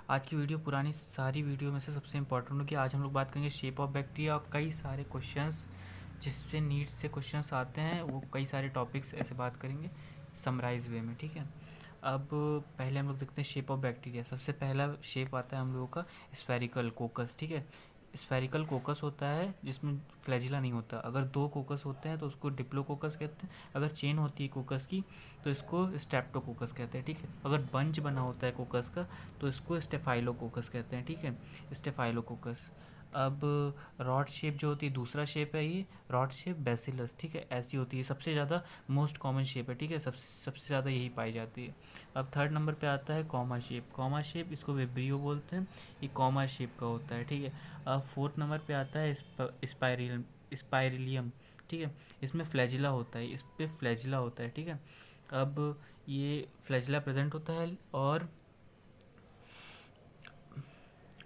आज की वीडियो पुरानी सारी वीडियो में से सबसे इम्पोर्टेंट होगी। आज हम लोग बात करेंगे शेप ऑफ बैक्टीरिया और कई सारे क्वेश्चंस जिससे नीट से क्वेश्चंस आते हैं, वो कई सारे टॉपिक्स ऐसे बात करेंगे समराइज वे में, ठीक है। अब पहले हम लोग देखते हैं शेप ऑफ बैक्टीरिया। सबसे पहला शेप आता है हम लोगों का स्फेरिकल कोकस, ठीक है। स्फेरिकल कोकस होता है जिसमें फ्लैजिला नहीं होता। अगर दो कोकस होते हैं तो उसको डिप्लोकोकस कहते हैं। अगर चेन होती है कोकस की तो इसको स्ट्रेप्टोकोकस कहते हैं, ठीक है। अगर बंच बना होता है कोकस का तो इसको स्टेफाइलोकोकस कहते हैं, ठीक है, स्टेफाइलोकोकस। अब रॉड शेप जो होती है, दूसरा शेप है ये रॉड शेप बेसिलस, ठीक है, ऐसी होती है। सबसे ज़्यादा मोस्ट कॉमन शेप है, ठीक है, सबसे ज़्यादा यही पाई जाती है। अब थर्ड नंबर पे आता है कॉमा शेप। कॉमा शेप इसको विब्रियो बोलते हैं, ये कॉमा शेप का होता है, ठीक है। अब फोर्थ नंबर पे आता है स्पाइरिलियम, ठीक है। इसमें फ्लैजिला होता है, इस पे फ्लैजिला होता है, ठीक है। अब ये फ्लैजिला प्रेजेंट होता है।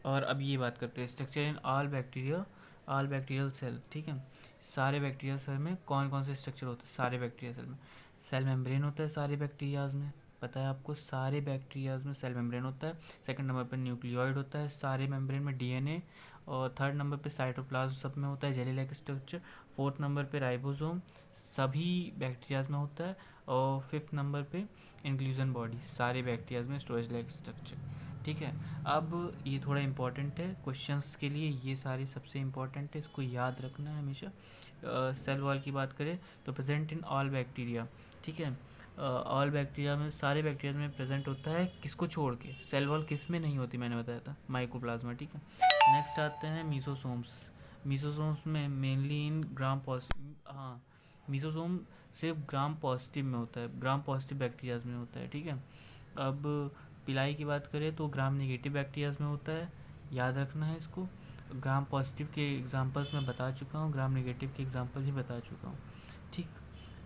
और अब ये बात करते हैं structure in all bacterial cell, ठीक है। सारे बैक्टीरिया सेल में कौन कौन से स्ट्रक्चर होते हैं? सारे बैक्टीरिया सेल में सेल मेम्ब्रेन होता है, सारे बैक्टीरियाज में, पता है आपको, सारे बैक्टीरियाज में सेल मेम्ब्रेन होता है। सेकंड नंबर पे न्यूक्लियोइड होता है सारे मेम्ब्रेन में, डीएनए। और थर्ड नंबर पे साइटोप्लाज्म सब में होता है, jelly like structure. Fourth number पे राइबोसोम सभी बैक्टीरियाज में होता है। और फिफ्थ नंबर पे इंक्लूजन बॉडी सारे बैक्टीरियाज में स्टोरेज लाइक स्ट्रक्चर, ठीक है। अब ये थोड़ा इम्पॉर्टेंट है क्वेश्चंस के लिए, ये सारी सबसे इम्पॉर्टेंट है, इसको याद रखना है हमेशा। सेल वॉल की बात करें तो प्रेजेंट इन ऑल बैक्टीरिया, ठीक है। ऑल बैक्टीरिया में, सारे बैक्टीरिया में प्रेजेंट होता है, किसको छोड़ के? सेल वॉल किस में नहीं होती, मैंने बताया था, माइकोप्लाज्मा, ठीक है। नेक्स्ट आते हैं मीसोसोम्स। मीसोसोम्स में मेनली इन ग्राम पॉजिटिव, हाँ, मीसोसोम सिर्फ ग्राम पॉजिटिव में होता है, ग्राम पॉजिटिव बैक्टीरियाज में होता है, ठीक है। अब पिलाई की बात करें तो ग्राम नेगेटिव बैक्टीरियाज में होता है, याद रखना है इसको। ग्राम पॉजिटिव के एग्जांपल्स मैं बता चुका हूँ, ग्राम नेगेटिव के एग्जांपल ही बता चुका हूँ, ठीक।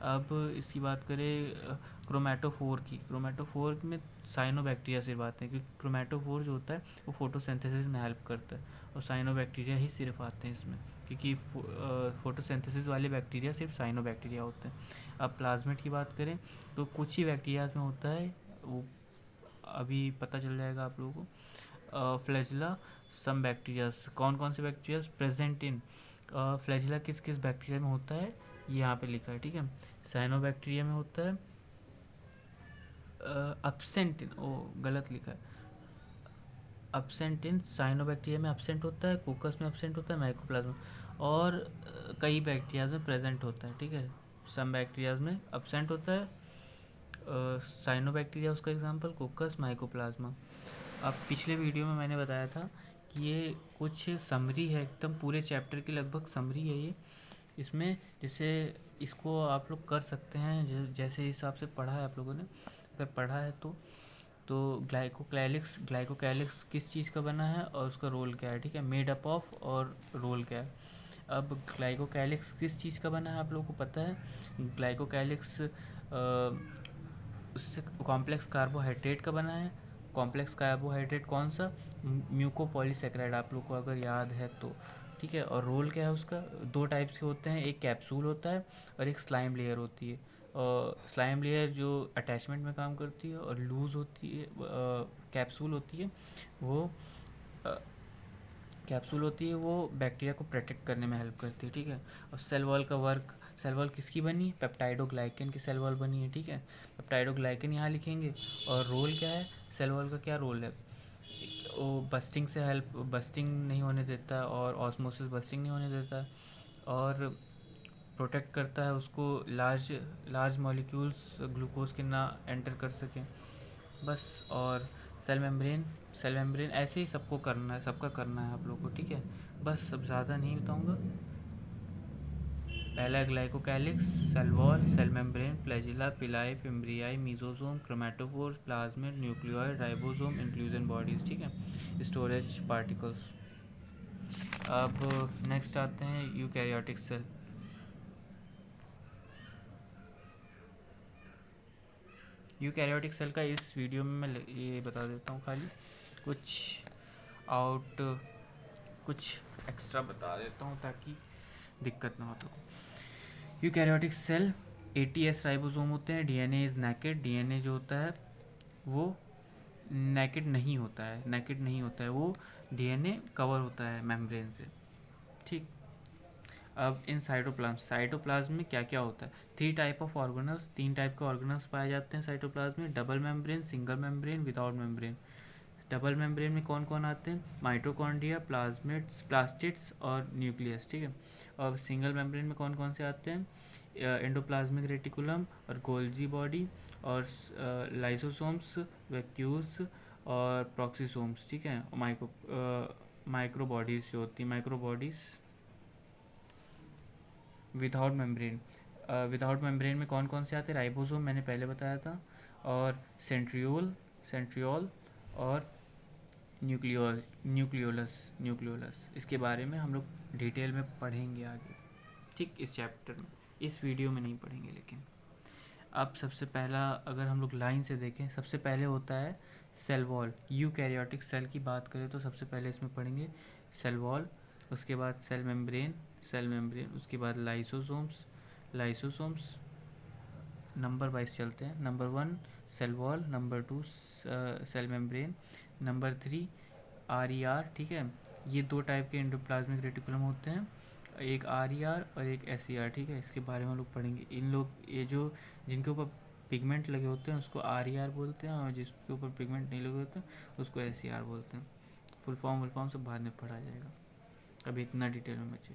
अब इसकी बात करें क्रोमेटोफोर की। क्रोमेटोफोर में साइनोबैक्टीरिया से बात है, क्योंकि क्रोमेटोफोर जो होता है वो फोटोसिंथेसिस में हेल्प करता है, और साइनोबैक्टीरिया ही सिर्फ आते हैं इसमें, क्योंकि फोटोसिंथेसिस वाले बैक्टीरिया सिर्फ साइनोबैक्टीरिया होते हैं। अब प्लाज्मिड की बात करें तो कुछ ही बैक्टीरियाज में होता है, वो अभी पता चल जाएगा आप लोगों को। फ्लैजिला सम बैक्टीरियाज, कौन कौन से बैक्टीरियाज प्रेजेंट इन फ्लैजिला किस किस बैक्टीरिया में होता है, ये यहाँ पे लिखा है, ठीक है। साइनोबैक्टीरिया में होता है, अब्सेंट इन, ओ गलत लिखा है, अब्सेंट इन साइनोबैक्टीरिया में अब्सेंट होता है, कोकस में अब्सेंट होता है, माइकोप्लाज्मा, और कई बैक्टीरियाज में प्रेजेंट होता है, ठीक है। सम बैक्टीरियाज में अब्सेंट होता है, साइनोबैक्टीरिया उसका एग्जांपल, कोकस, माइकोप्लाज्मा। अब पिछले वीडियो में मैंने बताया था कि ये कुछ समरी है, एकदम पूरे चैप्टर की लगभग समरी है ये। इसमें जैसे इसको आप लोग कर सकते हैं जैसे हिसाब से पढ़ा है आप लोगों ने, अगर पढ़ा है तो ग्लाइकोकैलिक्स किस चीज़ का बना है और उसका रोल क्या है, ठीक है, मेड अप ऑफ, और रोल क्या है। अब ग्लाइकोकैलिक्स किस चीज़ का बना है आप लोगों को पता है? ग्लाइकोकैलिक्स उससे कॉम्प्लेक्स कार्बोहाइड्रेट का बना है। कॉम्प्लेक्स कार्बोहाइड्रेट कौन सा? म्यूकोपॉलीसेकेराइड, आप लोग को अगर याद है तो, ठीक है। और रोल क्या है उसका? दो टाइप्स के होते हैं, एक कैप्सूल होता है और एक स्लाइम लेयर होती है। और स्लाइम लेयर जो अटैचमेंट में काम करती है, और लूज होती है कैप्सूल होती है वो कैप्सूल होती है वो बैक्टीरिया को प्रोटेक्ट करने में हेल्प करती है, ठीक है। और सेल वॉल का वर्क, सेल वॉल किसकी बनी है? पेप्टाइडोग्लाइकन की सेल वॉल बनी है, ठीक है। पेप्टाइडोग्लाइकन यहाँ लिखेंगे। और रोल क्या है सेल वॉल का? क्या रोल है? वो बस्टिंग से हेल्प, बस्टिंग नहीं होने देता, और ऑस्मोसिस बस्टिंग नहीं होने देता, और प्रोटेक्ट करता है उसको, लार्ज लार्ज मॉलिक्यूल्स ग्लूकोज के ना एंटर कर सकें, बस। और सेल मेम्ब्रेन ऐसे ही सबको करना है, सबका करना है आप लोगों को, ठीक है। बस, अब ज़्यादा नहीं बताऊँगा। पहला glycocalyx, cell wall, cell membrane, flagella, pili, fimbriae, mesosome, chromatophore, plasmid, nucleoid, ribosome, inclusion bodies, ठीक है, स्टोरेज पार्टिकल्स। अब नेक्स्ट आते हैं यूकैरियोटिक सेल। यूकैरियोटिक सेल का इस वीडियो में मैं ये बता देता हूँ, खाली कुछ आउट कुछ एक्स्ट्रा बता देता हूँ ताकि दिक्कत ना हो। तो यूकैरियोटिक सेल 80s राइबोसोम होते हैं, डीएनए इज नेकेड, डीएनए जो होता है वो नेकेड नहीं होता है, नेकेड नहीं होता है, वो डीएनए कवर होता है मेम्ब्रेन से। ठीक, अब इन साइटोप्लाज्म में क्या क्या होता है? 3 टाइप ऑफ ऑर्गेनल्स, 3 टाइप के ऑर्गेनल्स पाए जाते हैं साइटोप्लाज्म में, double membrane, single membrane, without membrane. Double membrane में कौन कौन आते हैं? माइटोकॉन्ड्रिया, प्लाज्मिड्स, प्लास्टिड्स और न्यूक्लियस। ठीक है, और सिंगल मेम्ब्रेन में कौन कौन से आते हैं? एंडोप्लाज्मिक रेटिकुलम और गोल्जी बॉडी और लाइसोसोम्स, वैक्यूल्स और प्रॉक्सीसोम्स। ठीक है, माइक्रो बॉडीज जो होती हैं, माइक्रो बॉडीज। विदाउट मेम्ब्रेन में कौन कौन से आते हैं? राइबोसोम मैंने पहले बताया था, और सेंट्रियोल और न्यूक्लियोलस। इसके बारे में हम लोग डिटेल में पढ़ेंगे आगे, ठीक, इस चैप्टर में, इस वीडियो में नहीं पढ़ेंगे। लेकिन अब सबसे पहला अगर हम लोग लाइन से देखें, सबसे पहले होता है सेल वॉल। यूकैरियोटिक सेल की बात करें तो सबसे पहले इसमें पढ़ेंगे सेल वॉल, उसके बाद सेल मेम्ब्रेन, उसके बाद लाइसोसोम्स। नंबर वाइज चलते हैं। Number 1 cell wall, number 2 cell membrane, number 3 RER। ठीक है, ये 2 टाइप के एंडोप्लाज्मिक रेटिकुलम होते हैं, एक RER और एक SER। ठीक है, इसके बारे में हम लोग पढ़ेंगे। इन लोग ये जो जिनके ऊपर पिगमेंट लगे होते हैं उसको RER बोलते हैं, और जिसके ऊपर पिगमेंट नहीं लगे होते हैं उसको SER बोलते हैं। फुल फॉर्म सब बाद में पढ़ा जाएगा, अभी इतना डिटेल में बचे।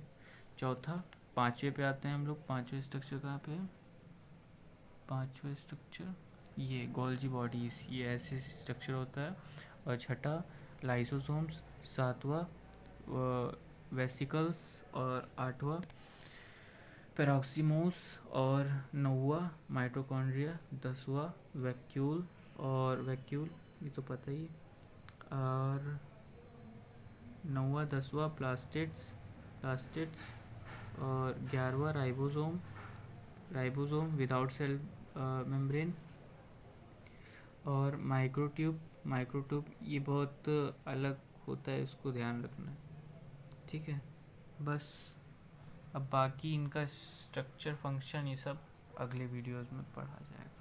चौथा, 5वें पे आते हैं हम लोग। 5वें स्ट्रक्चर कहाँ पे है? 5वां स्ट्रक्चर ये गोल्जी बॉडीज, ये ऐसे स्ट्रक्चर होता है। और छठा लाइसोसोम्स, 7वां वेसिकल्स, और 8वां पेरोक्सीमोस, और 9वां माइटोकॉन्ड्रिया, 10वां वैक्यूल ये तो पता ही, और 9वां 10वां प्लास्टिड्स, और 11वां राइबोसोम विदाउट सेल मेम्ब्रेन, और माइक्रोट्यूब ये बहुत अलग होता है, इसको ध्यान रखना है। ठीक है, बस अब बाकी इनका स्ट्रक्चर, फंक्शन, ये सब अगले वीडियोस में पढ़ा जाएगा।